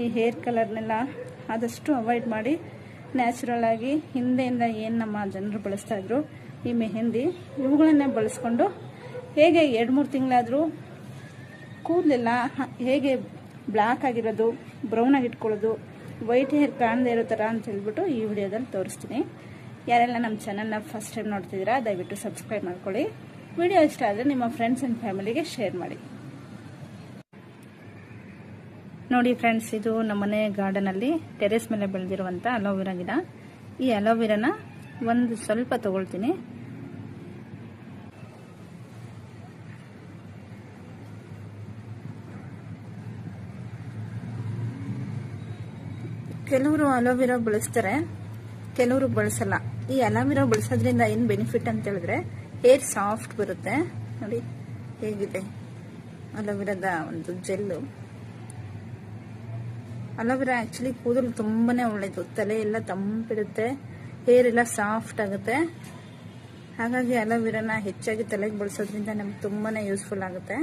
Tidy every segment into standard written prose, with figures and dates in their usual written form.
ಈ ಹೇರ್ ಕಲರ್ನೆಲ್ಲ ಆದಷ್ಟು ಅವಾಯ್ಡ್ ಮಾಡಿ ನ್ಯಾಚುರಲ್ ಆಗಿ ಹಿಂದೆಯಿಂದ ಏನು ನಮ್ಮ ಜನರು ಬಳಸ್ತಾ ಇದ್ರು ಈ ಮೆಹಂದಿ ಇವುಗಳನ್ನೇ ಬಳಸ್ಕೊಂಡು ಹೇಗೆ 2-3 ತಿಂಗಳಾದರೂ ಕೂದಲೆಲ್ಲ ಹೇಗೆ ಬ್ಲ್ಯಾಕ್ ಆಗಿರೋದು, ಬ್ರೌನ್ ಆಗಿ ಇಟ್ಕೊಳ್ಳೋದು, ವೈಟ್ ಹೇರ್ ಕಾಣದೇ ಇರೋ ಥರ ಅಂತ ಹೇಳ್ಬಿಟ್ಟು ಈ ವಿಡಿಯೋದಲ್ಲಿ ತೋರಿಸ್ತೀನಿ. ಯಾರೆಲ್ಲ ನಮ್ಮ ಚಾನಲ್ನ ಫಸ್ಟ್ ಟೈಮ್ ನೋಡ್ತಿದ್ದೀರಾ ದಯವಿಟ್ಟು ಸಬ್ಸ್ಕ್ರೈಬ್ ಮಾಡ್ಕೊಳ್ಳಿ. ವಿಡಿಯೋ ಇಷ್ಟ ಆದರೆ ನಿಮ್ಮ ಫ್ರೆಂಡ್ಸ್ ಆ್ಯಂಡ್ ಫ್ಯಾಮಿಲಿಗೆ ಶೇರ್ ಮಾಡಿ. ನೋಡಿ ಫ್ರೆಂಡ್ಸ್, ಇದು ನಮ್ಮನೆ ಗಾರ್ಡನಲ್ಲಿ ಟೆರೆಸ್ ಮೇಲೆ ಬೆಳೆದಿರುವಂಥ ಅಲೋವೆರಾ ಗಿಡ. ಈ ಅಲೋವೆರಾನ ಒಂದು ಸ್ವಲ್ಪ ತಗೊಳ್ತೀನಿ. ಕೆಲವರು ಅಲೋವೆರಾ ಬಳಸ್ತಾರೆ, ಕೆಲವರು ಬಳಸಲ್ಲ. ಈ ಅಲೋವೆರಾ ಬಳಸೋದ್ರಿಂದ ಏನು ಬೆನಿಫಿಟ್ ಅಂತ ಹೇಳಿದ್ರೆ ಹೇರ್ ಸಾಫ್ಟ್ ಬರುತ್ತೆ. ನೋಡಿ ಹೇಗಿದೆ ಅಲೋವೆರಾದ ಒಂದು ಜೆಲ್ಲು. ಅಲೋವೆರಾ ಆಕ್ಚುಲಿ ಕೂದಲು ತುಂಬಾನೇ ಒಳ್ಳೇದು, ತಲೆ ಎಲ್ಲ ತಂಪಿಡುತ್ತೆ, ಹೇರ್ ಎಲ್ಲ ಸಾಫ್ಟ್ ಆಗುತ್ತೆ. ಹಾಗಾಗಿ ಅಲೋವೆರಾನ ಹೆಚ್ಚಾಗಿ ತಲೆಗೆ ಬಳಸೋದ್ರಿಂದ ನಮ್ಗೆ ತುಂಬಾನೇ ಯೂಸ್ಫುಲ್ ಆಗುತ್ತೆ.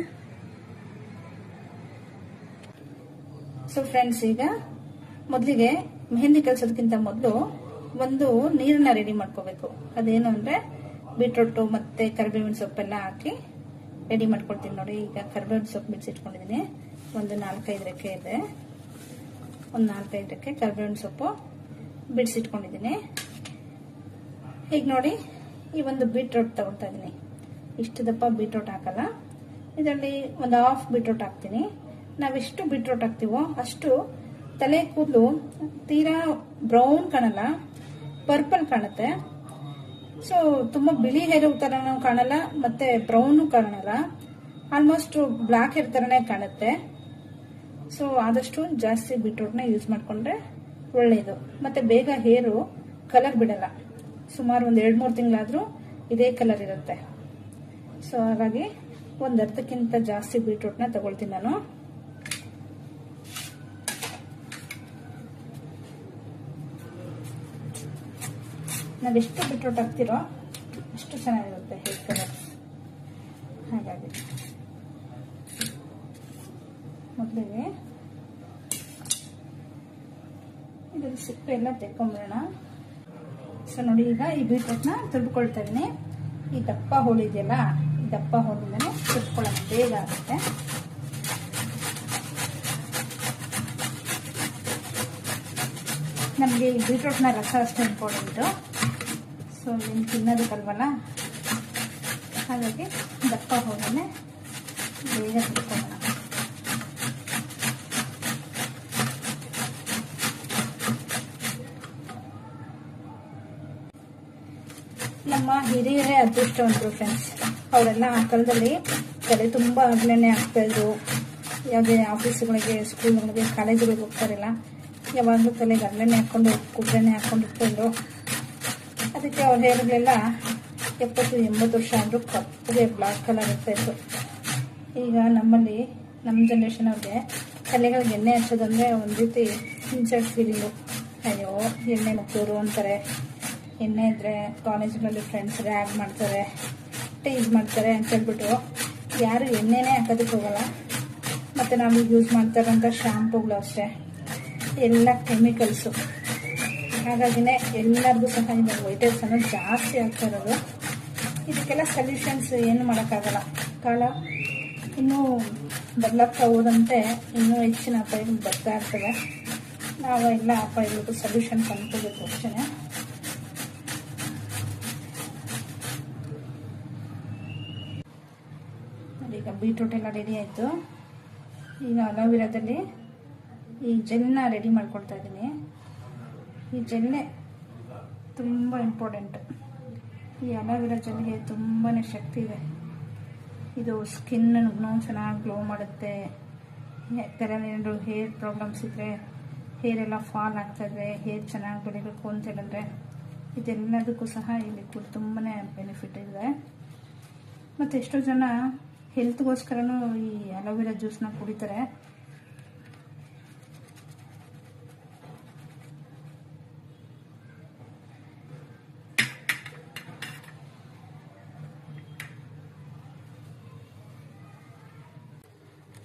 ಸೊ ಫ್ರೆಂಡ್ಸ್, ಈಗ ಮೊದಲಿಗೆ ಮೆಹಂದಿ ಕಲಿಸೋದಕ್ಕಿಂತ ಮೊದಲು ಒಂದು ನೀರನ್ನ ರೆಡಿ ಮಾಡ್ಕೋಬೇಕು. ಅದೇನು ಅಂದ್ರೆ ಬೀಟ್ರೂಟು ಮತ್ತೆ ಕರಿಬೇವಿನ ಸೊಪ್ಪೆಲ್ಲ ಹಾಕಿ ರೆಡಿ ಮಾಡ್ಕೊಳ್ತೀನಿ. ನೋಡಿ, ಈಗ ಕರಿಬೇವಿನ ಸೊಪ್ಪು ಬಿಡಿಸಿಟ್ಕೊಂಡಿದ್ದೀನಿ. ಒಂದು 4-5 ರೆಕ್ಕೆ ಇದೆ. ಒಂದು 4-5 ರೆಕ್ಕೆ ಕರಿಬೇವಿನ ಸೊಪ್ಪು ಬಿಡಿಸಿಟ್ಕೊಂಡಿದ್ದೀನಿ. ಈಗ ನೋಡಿ, ಈ ಒಂದು ಬೀಟ್ರೂಟ್ ತಗೊಳ್ತಾ ಇದ್ದೀನಿ. ಇಷ್ಟು ದಪ್ಪ ಬೀಟ್ರೂಟ್ ಹಾಕಲ್ಲ, ಇದರಲ್ಲಿ ಒಂದು ಹಾಫ್ ಬೀಟ್ರೂಟ್ ಹಾಕ್ತೀನಿ. ನಾವೆಷ್ಟು ಬೀಟ್ರೂಟ್ ಹಾಕ್ತೀವೋ ಅಷ್ಟು ತಲೆ ಕೂದಲು ತೀರಾ ಬ್ರೌನ್ ಕಾಣಲ್ಲ, ಪರ್ಪಲ್ ಕಾಣುತ್ತೆ. ಸೊ ತುಂಬಾ ಬಿಳಿ ಹೇರ್ ತರನೂ ಕಾಣಲ್ಲ, ಮತ್ತೆ ಬ್ರೌನ್ ಕಾಣಲ್ಲ, ಆಲ್ಮೋಸ್ಟ್ ಬ್ಲಾಕ್ ಹೇರ್ ತರನೇ ಕಾಣುತ್ತೆ. ಸೊ ಆದಷ್ಟು ಜಾಸ್ತಿ ಬೀಟ್ರೂಟ್ನ ಯೂಸ್ ಮಾಡ್ಕೊಂಡ್ರೆ ಒಳ್ಳೆಯದು. ಮತ್ತೆ ಬೇಗ ಹೇರು ಕಲರ್ ಬಿಡಲ್ಲ. ಸುಮಾರು ಒಂದು 2-3 ತಿಂಗಳಾದ್ರೂ ಇದೇ ಕಲರ್ ಇರುತ್ತೆ. ಸೊ ಹಾಗಾಗಿ ಒಂದು ಅರ್ಧಕ್ಕಿಂತ ಜಾಸ್ತಿ ಬೀಟ್ರೂಟ್ನ ತಗೊಳ್ತೀನಿ ನಾನು. ನಾವೆಷ್ಟು ಬೀಟ್ರೂಟ್ ಹಾಕ್ತಿರೋ ಅಷ್ಟು ಚೆನ್ನಾಗಿರುತ್ತೆ ಹೇರ್ ಕಲರ್. ಹಾಗಾಗಿ ಮೊದಲಿಗೆ ಇದ್ರ ಸಿಪ್ಪೆ ಎಲ್ಲ ತೆಕ್ಕೊಂಬಿಡೋಣ. ಸೊ ನೋಡಿ, ಈಗ ಈ ಬೀಟ್ರೂಟ್ನ ತುರ್ಕೊಳ್ತಾ ಇದೀನಿ. ಈ ದಪ್ಪ ಹೋಳು ಇದೆಯಲ್ಲ, ಈ ದಪ್ಪ ಹೋಳಿಂದನೇ ತುರ್ಕೊಳ್ಳೋಣ, ಬೇಗ ಆಗುತ್ತೆ. ನಮಗೆ ಈ ಬೀಟ್ರೂಟ್ನ ರಸ ಅಷ್ಟು ಇಂಪಾರ್ಟೆಂಟು. ಸೊ ಏನು ತಿನ್ನೋದಕ್ಕಲ್ವಲ್ಲ, ಹಾಗಾಗಿ ದಪ್ಪ ಹೋಗನೆ ಬೇಗ ತಿಳ್ಕೊಳ್ಳೋಣ. ನಮ್ಮ ಹಿರಿಯರೇ ಅದೃಷ್ಟವಂತರು ಫ್ರೆಂಡ್ಸ್. ಅವರೆಲ್ಲ ಆ ಕಾಲದಲ್ಲಿ ತಲೆ ತುಂಬ ಹಗಲೆಣ್ಣೆ ಹಾಕ್ತಾ ಇದ್ರು. ಯಾವುದೇ ಆಫೀಸ್ಗಳಿಗೆ, ಸ್ಕೂಲ್ಗಳಿಗೆ, ಕಾಲೇಜುಗಳಿಗೆ ಹೋಗ್ತಾರಿಲ್ಲ, ಯಾವಾಗಲೂ ತಲೆಗೆ ಹಗಲೆಣ್ಣೆ ಹಾಕೊಂಡು ಕುಬ್ರೆಣ್ಣೆ ಹಾಕೊಂಡು ಇಟ್ಕೊಂಡು, ಅದಕ್ಕೆ ಅವ್ರ ಹೇರ್ಗಳೆಲ್ಲ 70-80 ವರ್ಷ ಆದರೂ ಕಪ್ಪಗೆ ಬ್ಲಾಕ್ ಕಲರ್ ಇರ್ತಾ ಇತ್ತು. ಈಗ ನಮ್ಮಲ್ಲಿ ನಮ್ಮ ಜನ್ರೇಷನ್ ಅವ್ರಿಗೆ ತಲೆಗಳಿಗೆ ಎಣ್ಣೆ ಹಚ್ಚೋದಂದ್ರೆ ಒಂದು ರೀತಿ ಇನ್ಸಲ್ಟ್ ಫೀಲಿಂಗು. ಅಯ್ಯೋ ಎಣ್ಣೆ ಮುಕ್ತೋರು ಅಂತಾರೆ. ಎಣ್ಣೆ ಇದ್ರೆ ಕಾಲೇಜ್ಗಳಲ್ಲಿ ಫ್ರೆಂಡ್ಸ್ ರ್ಯಾಗ್ ಮಾಡ್ತಾರೆ, ಟೀಸ್ ಮಾಡ್ತಾರೆ ಅಂತ ಹೇಳ್ಬಿಟ್ಟು ಯಾರು ಎಣ್ಣೆನೇ ಹಾಕೋದಕ್ಕೆ ಹೋಗಲ್ಲ. ಮತ್ತು ನಾವು ಯೂಸ್ ಮಾಡ್ತಾರಂಥ ಶಾಂಪೂಗಳು ಅಷ್ಟೇ, ಎಲ್ಲ ಕೆಮಿಕಲ್ಸು. ಹಾಗಾಗಿನೇ ಎಲ್ಲರಿಗೂ ಸಹ ಇವಾಗ ವೈಟ್ ಹೇರ್ಸ್ ಅನ್ನೋದು ಜಾಸ್ತಿ ಆಗ್ತಾ ಇರೋದು. ಇದಕ್ಕೆಲ್ಲ ಸೊಲ್ಯೂಷನ್ಸ್ ಏನು ಮಾಡೋಕ್ಕಾಗಲ್ಲ. ಕಾಲ ಇನ್ನೂ ಬದಲಾಗ್ತಾ ಹೋದಂತೆ ಇನ್ನೂ ಹೆಚ್ಚಿನ ಅಪಾಯಗಳು ಬರ್ತಾ ಇರ್ತವೆ. ನಾವು ಎಲ್ಲ ಅಪಾಯಗಳಿಗೂ ಸೊಲ್ಯೂಷನ್ ಕಂಡುಕೋಬೇಕು ಅಷ್ಟೇ. ಈಗ ಬೀಟ್ರೂಟ್ ಎಲ್ಲ ರೆಡಿ ಆಯಿತು. ಈಗ ಅಲೋವೆರಾದಲ್ಲಿ ಈ ಜೆಲ್ನ ರೆಡಿ ಮಾಡ್ಕೊಳ್ತಾ ಇದ್ದೀನಿ. ಈ ಜೆಲ್ಲೆ ತುಂಬ ಇಂಪಾರ್ಟೆಂಟ್. ಈ ಅಲೋವೆರಾ ಜೆಲ್ಗೆ ತುಂಬಾ ಶಕ್ತಿ ಇದೆ. ಇದು ಸ್ಕಿನ್ನನ್ನು ಚೆನ್ನಾಗಿ ಗ್ಲೋ ಮಾಡುತ್ತೆ. ಏನಾದರೂ ಹೇರ್ ಪ್ರಾಬ್ಲಮ್ಸ್ ಇದ್ದರೆ, ಹೇರ್ ಎಲ್ಲ ಫಾಲ್ ಆಗ್ತಾಯಿದ್ರೆ, ಹೇರ್ ಚೆನ್ನಾಗಿ ಬೆಳಿಬೇಕು ಅಂತ ಹೇಳಿದ್ರೆ ಇದೆಲ್ಲದಕ್ಕೂ ಸಹ ಈ ಲಿಕ್ವಿಡ್ ತುಂಬಾ ಬೆನಿಫಿಟ್ ಇದೆ. ಮತ್ತು ಎಷ್ಟೋ ಜನ ಹೆಲ್ತ್ಗೋಸ್ಕರನೂ ಈ ಅಲೋವೆರಾ ಜ್ಯೂಸ್ನ ಕುಡಿತಾರೆ.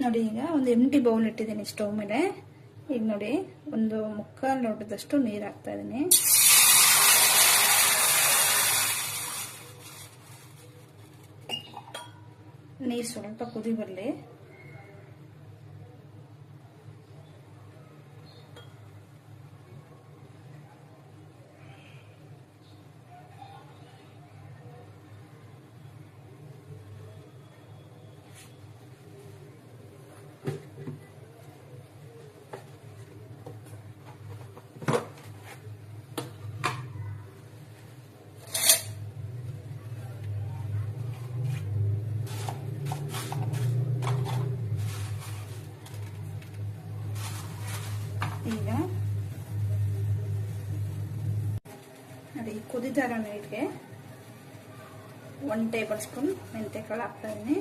ನೋಡಿ, ಈಗ ಒಂದು ಎಂಟಿ ಬೌಲ್ ಇಟ್ಟಿದ್ದೀನಿ ಸ್ಟವ್ ಮೇಲೆ. ಈಗ ನೋಡಿ ಒಂದು ಮುಕ್ಕಾಲು ಲೋಟದಷ್ಟು ನೀರು ಹಾಕ್ತಾ ಇದ್ದೀನಿ. ನೀರು ಸ್ವಲ್ಪ ಕುದಿ ಬರಲಿ. ಈಗ ನೋಡಿ ಕುದಿತಾ ಇರೋ ನೀರಿಗೆ 1 ಟೇಬಲ್ ಸ್ಪೂನ್ ಮೆಂತ್ಯಕಾಳು ಹಾಕ್ತಾ ಇದ್ದೀನಿ.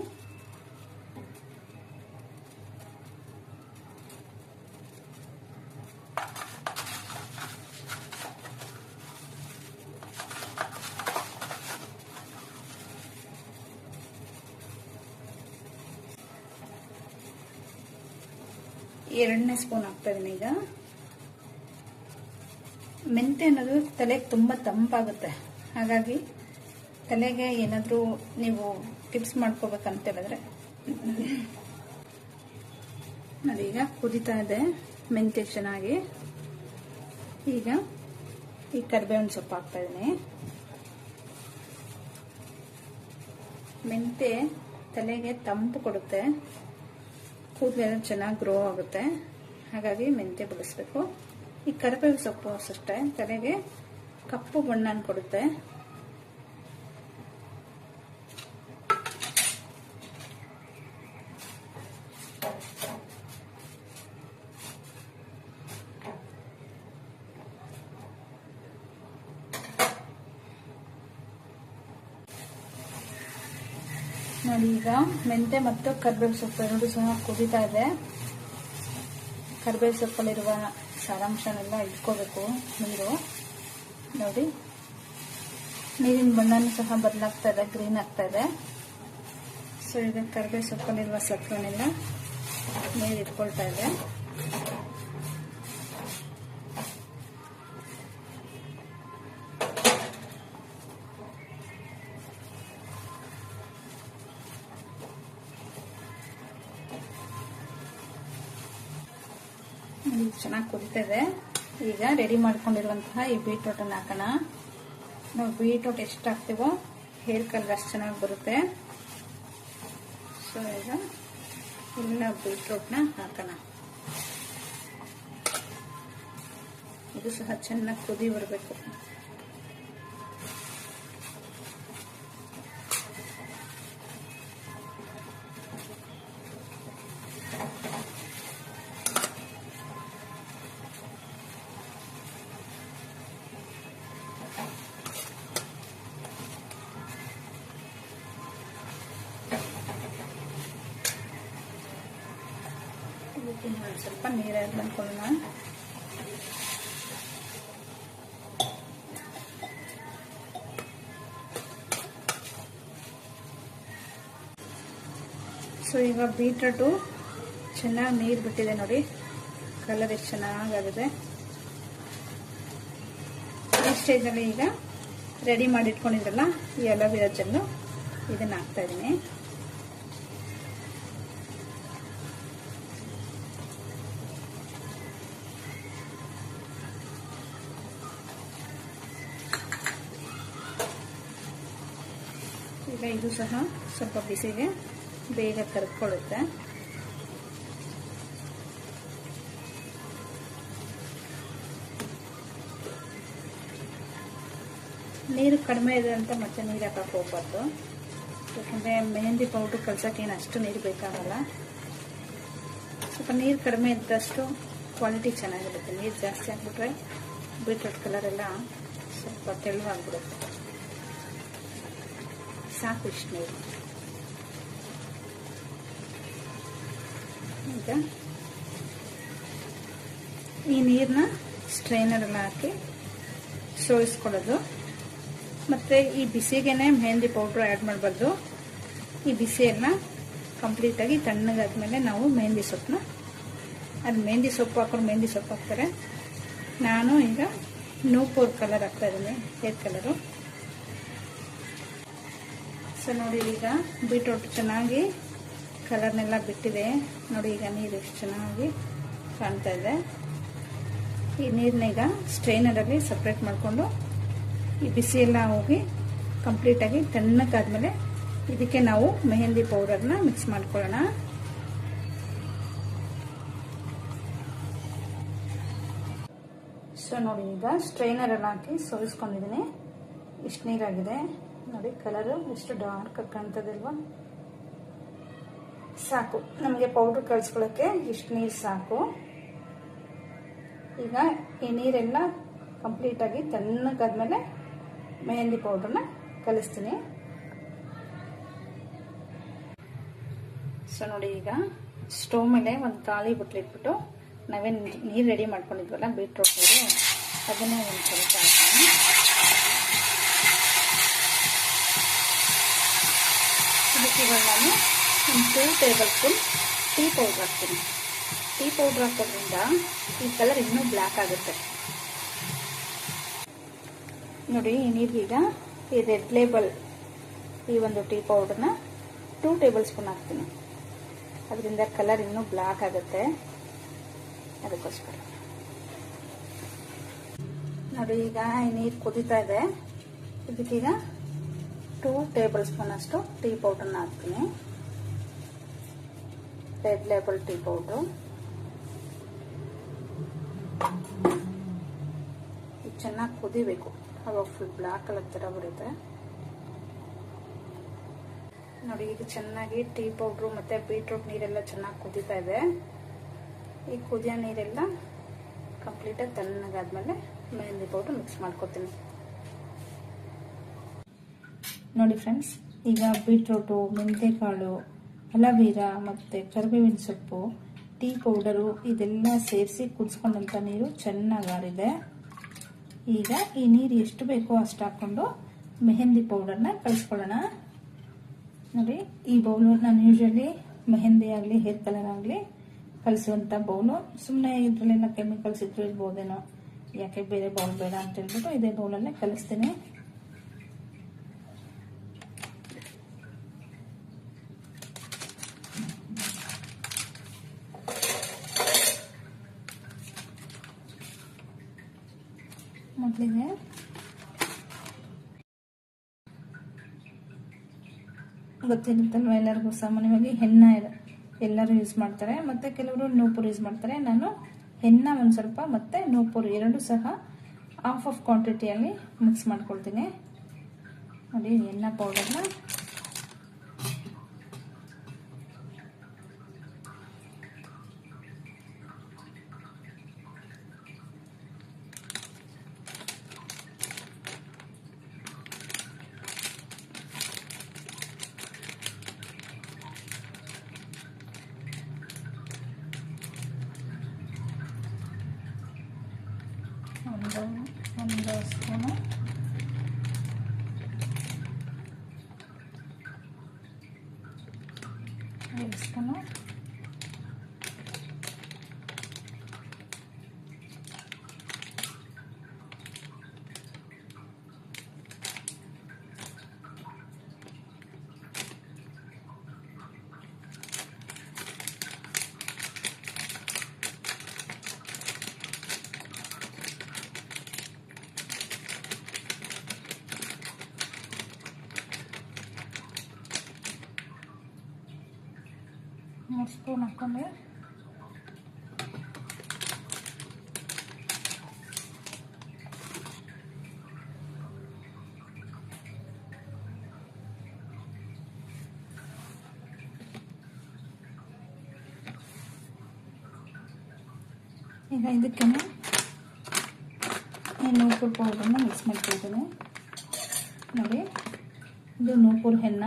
ಎರಡನೇ ಸ್ಪೂನ್ ಹಾಕ್ತಾ ಇದೀನಿ. ಈಗ ಮೆಂತೆ ಅನ್ನೋದು ತಲೆಗೆ ತುಂಬ ತಂಪಾಗುತ್ತೆ. ಹಾಗಾಗಿ ತಲೆಗೆ ಏನಾದರೂ ನೀವು ಟಿಪ್ಸ್ ಮಾಡ್ಕೋಬೇಕಂತ ಹೇಳಿದ್ರೆ ನೋಡಿ, ಈಗ ಕುದಿತಾ ಇದೆ ಮೆಂತೆ ಚೆನ್ನಾಗಿ. ಈಗ ಈ ಕರಿಬೇವಿನ ಸೊಪ್ಪು ಹಾಕ್ತಾ ಇದೀನಿ. ಮೆಂತೆ ತಲೆಗೆ ತಂಪು ಕೊಡುತ್ತೆ, ಕೂದಲೆಲ್ಲ ಚೆನ್ನಾಗಿ ಗ್ರೋ ಆಗುತ್ತೆ. ಹಾಗಾಗಿ ಮೆಂತ್ಯ ಬಳಸಬೇಕು. ಈ ಕರಿಬೇವು ಸೊಪ್ಪು ಅಷ್ಟೇ ತಲೆಗೆ ಕಪ್ಪು ಬಣ್ಣ ಕೊಡುತ್ತೆ. ನೋಡಿ, ಈಗ ಮೆಂತೆ ಮತ್ತು ಕರಿಬೇವು ಸೊಪ್ಪು ಎರಡು ಸಹ ಕುದೀತಾ ಇದೆ. ಕರಿಬೇವು ಸೊಪ್ಪಲ್ಲಿರುವ ಸಾರಾಂಶನೆಲ್ಲ ಇಟ್ಕೋಬೇಕು ನೀರು. ನೋಡಿ, ನೀರಿನ ಬಣ್ಣನೂ ಸಹ ಬದಲಾಗ್ತಾ ಇದೆ, ಗ್ರೀನ್ ಆಗ್ತಾ ಇದೆ. ಸೊ ಈಗ ಕರಿಬೇವು ಸೊಪ್ಪಲ್ಲಿರುವ ಸತ್ವನೆಲ್ಲ ನೀರು ಇಟ್ಕೊಳ್ತಾ ಇದೆ. ಚೆನ್ನಾಗಿ ಕುದಿತಾ ಇದೆ. ಈಗ ರೆಡಿ ಮಾಡ್ಕೊಂಡಿರುವಂತಹ ಈ ಬೀಟ್ರೂಟ್ ಅನ್ನು ಹಾಕೋಣ. ನಾವು ಬೀಟ್ರೂಟ್ ಎಷ್ಟು ಹಾಕ್ತೀವೋ ಹೇರ್ ಕಲರ್ ಅಷ್ಟು ಚೆನ್ನಾಗಿ ಬರುತ್ತೆ. ಸೊ ಈಗ ಎಲ್ಲ ಬೀಟ್ರೂಟ್ನ ಹಾಕೋಣ. ಇದು ಸಹ ಚೆನ್ನಾಗಿ ಕುದಿ ಬರಬೇಕು. ಸ್ವಲ್ಪ ನೀರು ಆ್ಯಡ್ ಮಾಡ್ಕೊಳ್ಳೋಣ. ಸೊ ಈಗ ಬೀಟ್ರೂಟು ಚೆನ್ನಾಗಿ ನೀರು ಬಿಟ್ಟಿದೆ ನೋಡಿ, ಕಲರ್ ಎಷ್ಟು ಚೆನ್ನಾಗಾಗಿದೆ. ಈ ಸ್ಟೇಜಲ್ಲಿ ಈಗ ರೆಡಿ ಮಾಡಿ ಇಟ್ಕೊಂಡಿದ್ರಲ್ಲ ಈ ಅಲೋವೆರಾ ಜೆಲ್ಲು, ಇದನ್ನ ಹಾಕ್ತಾ ಇದ್ದೀನಿ. ಈಗ ಇದು ಸಹ ಸ್ವಲ್ಪ ಬಿಸಿಗೆ ಬೇಗ ಕರಗಿಕೊಳ್ಳುತ್ತೆ. ನೀರು ಕಡಿಮೆ ಇದೆ ಅಂತ ಮತ್ತೆ ನೀರು ಹಾಕಕ್ಕೆ ಹೋಗ್ಬಾರ್ದು, ಯಾಕಂದರೆ ಮೆಹಂದಿ ಪೌಡ್ರ್ ಕಲ್ಸೋಕೆ ಏನು ಅಷ್ಟು ನೀರು ಬೇಕಾಗಲ್ಲ. ಸ್ವಲ್ಪ ನೀರು ಕಡಿಮೆ ಇದ್ದಷ್ಟು ಕ್ವಾಲಿಟಿ ಚೆನ್ನಾಗಿರುತ್ತೆ. ನೀರು ಜಾಸ್ತಿ ಹಾಕ್ಬಿಟ್ರೆ ಬೀಟ್ರೂಟ್ ಕಲರ್ ಎಲ್ಲ ಸ್ವಲ್ಪ ತೆಳುವಾಗ್ಬಿಡುತ್ತೆ. ಸಾಕು ಇಷ್ಟು ನೀರು. ಈಗ ಈ ನೀರನ್ನ ಸ್ಟ್ರೈನರೆಲ್ಲ ಹಾಕಿ ಸೋಯಿಸ್ಕೊಳ್ಳೋದು. ಮತ್ತು ಈ ಬಿಸಿಗೆನೆ ಮೆಹಂದಿ ಪೌಡ್ರ್ ಆ್ಯಡ್ ಮಾಡಬಾರ್ದು. ಈ ಬಿಸಿಯೆಲ್ಲ ಕಂಪ್ಲೀಟಾಗಿ ತಣ್ಣಗಾದ್ಮೇಲೆ ನಾವು ಮೆಹಂದಿ ಸೊಪ್ಪನ್ನ ಅದು ಮೆಹಂದಿ ಸೊಪ್ಪು ಹಾಕೋರು ಮೆಹಂದಿ ಸೊಪ್ಪು ಹಾಕ್ತಾರೆ. ನಾನು ಈಗ ನೂಪುರ್ ಕಲರ್ ಹಾಕ್ತಾ ಇದ್ದೀನಿ, ಹೇರ್ ಕಲರು. ಸೊ ನೋಡಿ, ಈಗ ಬೀಟ್ರೂಟ್ ಚೆನ್ನಾಗಿ ಕಲರ್ನೆಲ್ಲ ಬಿಟ್ಟಿದೆ ನೋಡಿ. ಈಗ ನೀರು ಎಷ್ಟು ಚೆನ್ನಾಗಿ ಕಾಣ್ತಾ ಇದೆ. ಈ ನೀರನ್ನೀಗ ಸ್ಟ್ರೈನರಲ್ಲಿ ಸಪ್ರೇಟ್ ಮಾಡಿಕೊಂಡು ಈ ಬಿಸಿ ಎಲ್ಲ ಹೋಗಿ ಕಂಪ್ಲೀಟಾಗಿ ತಣ್ಣಗಾದ್ಮೇಲೆ ಇದಕ್ಕೆ ನಾವು ಮೆಹಂದಿ ಪೌಡರ್ನ ಮಿಕ್ಸ್ ಮಾಡ್ಕೊಳ್ಳೋಣ. ಸೊ ನೋಡಿ, ಈಗ ಸ್ಟ್ರೈನರಲ್ಲಿ ಹಾಕಿ ಸೋರಿಸ್ಕೊಂಡಿದ್ದೀನಿ. ಇಷ್ಟು ನೀರಾಗಿದೆ ನೋಡಿ. ಕಲರು ಎಷ್ಟು ಡಾರ್ಕ್ ಆಗಿ ಕಾಣ್ತದಲ್ವಾ. ಸಾಕು ನಮಗೆ ಪೌಡ್ರ್ ಕಲಿಸ್ಕೊಳ್ಳೋಕ್ಕೆ ಇಷ್ಟು ನೀರು ಸಾಕು. ಈಗ ಈ ನೀರೆಲ್ಲ ಕಂಪ್ಲೀಟಾಗಿ ತಣ್ಣಗಾದ್ಮೇಲೆ ಮೆಹಂದಿ ಪೌಡ್ರನ್ನ ಕಲಿಸ್ತೀನಿ. ಸೊ ನೋಡಿ, ಈಗ ಸ್ಟವ್ ಮೇಲೆ ಒಂದು ಖಾಲಿ ಬಟ್ಲು ಇಟ್ಬಿಟ್ಟು ನಾವೇನು ನೀರು ರೆಡಿ ಮಾಡ್ಕೊಂಡಿದ್ವಲ್ಲ ಬೀಟ್ರೂಟ್ ನೀರು, ಅದನ್ನೇ ಒಂದು ಸ್ವಲ್ಪ ಹಾಕ್ತೀನಿ. ಇದಕ್ಕೆ ಇವಾಗ ನಾನು ಒಂದು 2 ಟೇಬಲ್ ಸ್ಪೂನ್ ಟೀ ಪೌಡ್ರ್ ಹಾಕ್ತೀನಿ. ಟೀ ಪೌಡ್ರ್ ಹಾಕೋದ್ರಿಂದ ಈ ಕಲರ್ ಇನ್ನೂ ಬ್ಲ್ಯಾಕ್ ಆಗುತ್ತೆ ನೋಡಿ. ಈ ನೀರಿಗೀಗ ಈ ರೆಡ್ ಲೇಬಲ್ ಈ ಒಂದು ಟೀ ಪೌಡ್ರನ್ನ 2 ಟೇಬಲ್ ಸ್ಪೂನ್ ಹಾಕ್ತೀನಿ. ಅದರಿಂದ ಕಲರ್ ಇನ್ನೂ ಬ್ಲ್ಯಾಕ್ ಆಗುತ್ತೆ, ಅದಕ್ಕೋಸ್ಕರ ನೋಡಿ. ಈಗ ಈ ನೀರು ಕುದೀತಾ ಇದೆ. ಇದಕ್ಕೀಗ 2 ಟೇಬಲ್ ಸ್ಪೂನ್ ಅಷ್ಟು ಟೀ ಪೌಡ್ರನ್ನ ಹಾಕ್ತೀನಿ, ರೆಡ್ ಲೇಬಲ್ ಟೀ ಪೌಡ್ರು. ಇದು ಚೆನ್ನಾಗಿ ಕುದಿಬೇಕು, ಅವಾಗ ಫುಲ್ ಬ್ಲ್ಯಾಕ್ ಕಲರ್ ಥರ ಬರುತ್ತೆ ನೋಡಿ. ಈಗ ಚೆನ್ನಾಗಿ ಟೀ ಪೌಡ್ರು ಮತ್ತು ಬೀಟ್ರೂಟ್ ನೀರೆಲ್ಲ ಚೆನ್ನಾಗಿ ಕುದೀತಾ ಇದೆ. ಈ ಕುದಿಯೋ ನೀರೆಲ್ಲ ಕಂಪ್ಲೀಟಾಗಿ ತಣ್ಣಗಾದ್ಮೇಲೆ ಮೆಹಂದಿ ಪೌಡ್ರ್ ಮಿಕ್ಸ್ ಮಾಡ್ಕೊತೀನಿ ನೋಡಿ ಫ್ರೆಂಡ್ಸ್. ಈಗ ಬೀಟ್ರೂಟು, ಮೆಂತೆಕಾಳು, ಅಲವೀರಾ ಮತ್ತು ಕರಿಬೇವಿನ ಸೊಪ್ಪು, ಟೀ ಪೌಡರು ಇದೆಲ್ಲ ಸೇರಿಸಿ ಕುದಿಸ್ಕೊಂಡಂಥ ನೀರು ಚೆನ್ನಾಗಿ ಆರಿದೆ. ಈಗ ಈ ನೀರು ಎಷ್ಟು ಬೇಕೋ ಅಷ್ಟು ಹಾಕ್ಕೊಂಡು ಮೆಹಂದಿ ಪೌಡರ್ನ ಕಲಿಸ್ಕೊಳ್ಳೋಣ ನೋಡಿ. ಈ ಬೌಲು ನಾನು ಯೂಶಲಿ ಮೆಹಂದಿ ಆಗಲಿ ಹೇರ್ ಕಲರ್ ಆಗಲಿ ಕಲಿಸುವಂಥ ಬೌಲು. ಸುಮ್ಮನೆ ಇದರಲ್ಲೆಲ್ಲ ಕೆಮಿಕಲ್ಸ್ ಇದ್ರೂ ಇರ್ಬೋದೇನೋ, ಯಾಕೆ ಬೇರೆ ಬೌಲ್ ಬೇಡ ಅಂತ ಹೇಳ್ಬಿಟ್ಟು ಇದೇ ಬೌಲಲ್ಲೇ ಕಲಿಸ್ತೀನಿ. ಮೊದಲಿಗೆ ಗೊತ್ತಿರುತ್ತಲ್ವ ಎಲ್ಲರಿಗೂ, ಸಾಮಾನ್ಯವಾಗಿ ಹೆನ್ನ ಎಲ್ಲರೂ ಯೂಸ್ ಮಾಡ್ತಾರೆ, ಮತ್ತು ಕೆಲವರು ನೂಪುರ್ ಯೂಸ್ ಮಾಡ್ತಾರೆ. ನಾನು ಹೆನ್ನ ಒಂದು ಸ್ವಲ್ಪ ಮತ್ತು ನೂಪುರ್ ಎರಡೂ ಸಹ ಹಾಫ್ ಕ್ವಾಂಟಿಟಿಯಲ್ಲಿ ಮಿಕ್ಸ್ ಮಾಡ್ಕೊಳ್ತೀನಿ ನೋಡಿ. ಹೆನ್ನ ಪೌಡರ್ನ ಒಂದು ಸ್ಪೂನು, ಎರಡು ಸ್ಪೂನು ಮೂರು ಸ್ಪೂನ್ ಹಾಕ್ಕೊಂಡೆ ಈಗ ಇದಕ್ಕೆ ನೂಪುರ್ ಪೌಡರ್ನ ಮಿಕ್ಸ್ ಮಾಡ್ಕೊಳ್ತೀನಿ ನೋಡಿ. ಇದು ನೂಪುರ್ ಹೆನ್ನ,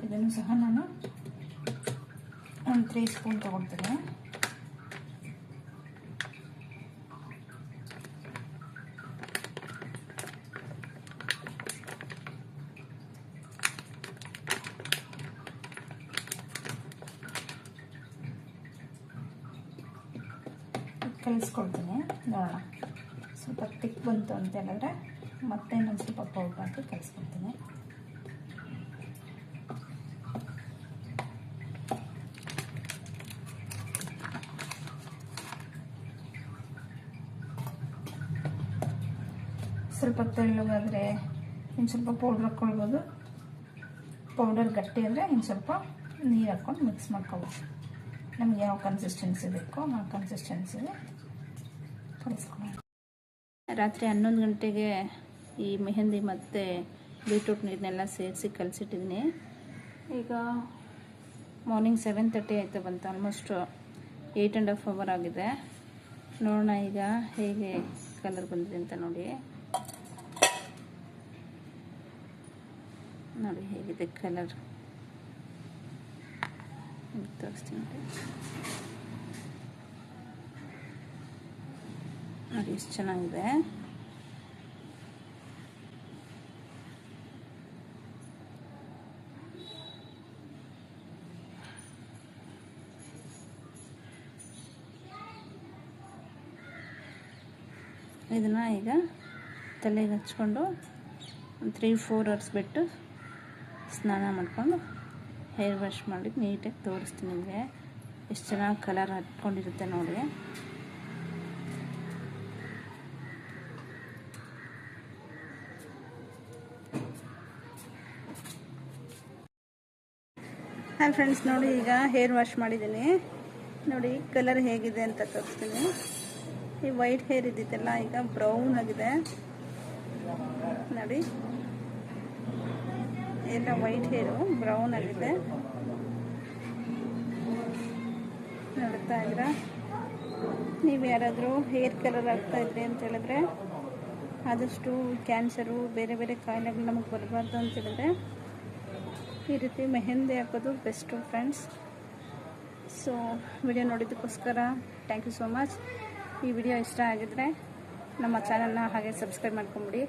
ಇದನ್ನು ಸಹ ನಾನು ಒಂದು 3 ಸ್ಪೂನ್ ತಗೊಳ್ತೀನಿ. ಕಲಿಸ್ಕೊಳ್ತೀನಿ. ನೋಡೋಣ, ಸ್ವಲ್ಪ ತಿಕ್ ಬಂತು ಅಂತ ಹೇಳಿದ್ರೆ ಮತ್ತೆ ಇನ್ನೊಂದು ಸ್ವಲ್ಪ ಪೌಡ್ರ್ ಹಾಕಿ ಕಲಿಸ್ಕೊಳ್ತೀನಿ. ಸ್ವಲ್ಪ ತೆಳ್ಳಗಾದರೆ ಇನ್ನು ಸ್ವಲ್ಪ ಪೌಡ್ರ್ ಹಾಕ್ಕೊಳ್ಬೋದು. ಪೌಡರ್ ಗಟ್ಟಿ ಅಂದರೆ ಇನ್ನು ಸ್ವಲ್ಪ ನೀರು ಹಾಕ್ಕೊಂಡು ಮಿಕ್ಸ್ ಮಾಡ್ಕೊಬೋದು. ನಮಗೆ ಯಾವ ಕನ್ಸಿಸ್ಟೆನ್ಸಿ ಬೇಕೋ ಆ ಕನ್ಸಿಸ್ಟೆನ್ಸಿಗೆ ಕಲಿಸ್ಕೊಳ್ಳೋಣ. ರಾತ್ರಿ 11 ಗಂಟೆಗೆ ಈ ಮೆಹಂದಿ ಮತ್ತು ಬೀಟ್ರೂಟ್ ನೀರನ್ನೆಲ್ಲ ಸೇರಿಸಿ ಕಲಸಿಟ್ಟಿದ್ದೀನಿ. ಈಗ ಮಾರ್ನಿಂಗ್ 7:30 ಆಯಿತು ಬಂತು. ಆಲ್ಮೋಸ್ಟ್ 8.5 hour ಆಗಿದೆ. ನೋಡೋಣ ಈಗ ಹೇಗೆ ಕಲರ್ ಬಂದಿದೆ ಅಂತ ನೋಡಿ ಹೇಗಿದೆ ಕಲರ್ ತೋರಿಸ್ತೀನಿ ನೋಡಿ ಎಷ್ಟು ಚೆನ್ನಾಗಿದೆ. ಇದನ್ನು ಈಗ ತಲೆಗೆ ಹಚ್ಕೊಂಡು 3-4 hours ಬಿಟ್ಟು ಸ್ನಾನ ಮಾಡಿಕೊಂಡು ಹೇರ್ ವಾಶ್ ಮಾಡಿ ನೀಟಾಗಿ ತೋರಿಸ್ತೀನಿ ನಿಮಗೆ ಎಷ್ಟು ಚೆನ್ನಾಗಿ ಕಲರ್ ಹತ್ಕೊಂಡಿರುತ್ತೆ ನೋಡಿ. ಹಾಯ್ ಫ್ರೆಂಡ್ಸ್, ನೋಡಿ ಈಗ ಹೇರ್ ವಾಶ್ ಮಾಡಿದ್ದೀನಿ. ನೋಡಿ ಕಲರ್ ಹೇಗಿದೆ ಅಂತ ತೋರಿಸ್ತೀನಿ. ಈ ವೈಟ್ ಹೇರ್ ಇದ್ದಿದ್ದೆಲ್ಲ ಈಗ ಬ್ರೌನ್ ಆಗಿದೆ ನೋಡಿ. ಎಲ್ಲ ವೈಟ್ ಹೇರು ಬ್ರೌನ್ ಆಗಿದೆ ನೋಡ್ತಾ ಇದ್ದೀರಾ. ನೀವು ಯಾರಾದರೂ ಹೇರ್ ಕಲರ್ ಆಗ್ತಾ ಇದ್ರಿ ಅಂತ ಹೇಳಿದ್ರೆ ಆದಷ್ಟು ಕ್ಯಾನ್ಸರು ಬೇರೆ ಬೇರೆ ಕಾಯಿಲೆಗಳು ನಮಗೆ ಬರಬಾರ್ದು ಅಂತ ಹೇಳಿದ್ರೆ ಈ ರೀತಿ ಮೆಹಂದಿ ಹಾಕೋದು ಬೆಸ್ಟು ಫ್ರೆಂಡ್ಸ್. ಸೊ ವಿಡಿಯೋ ನೋಡಿದ್ದಕ್ಕೋಸ್ಕರ ಥ್ಯಾಂಕ್ ಯು ಸೋ ಮಚ್. ಈ ವಿಡಿಯೋ ಇಷ್ಟ ಆಗಿದ್ರೆ ನಮ್ಮ ಚಾನಲ್ನ ಹಾಗೆ ಸಬ್ಸ್ಕ್ರೈಬ್ ಮಾಡ್ಕೊಂಬಿಡಿ.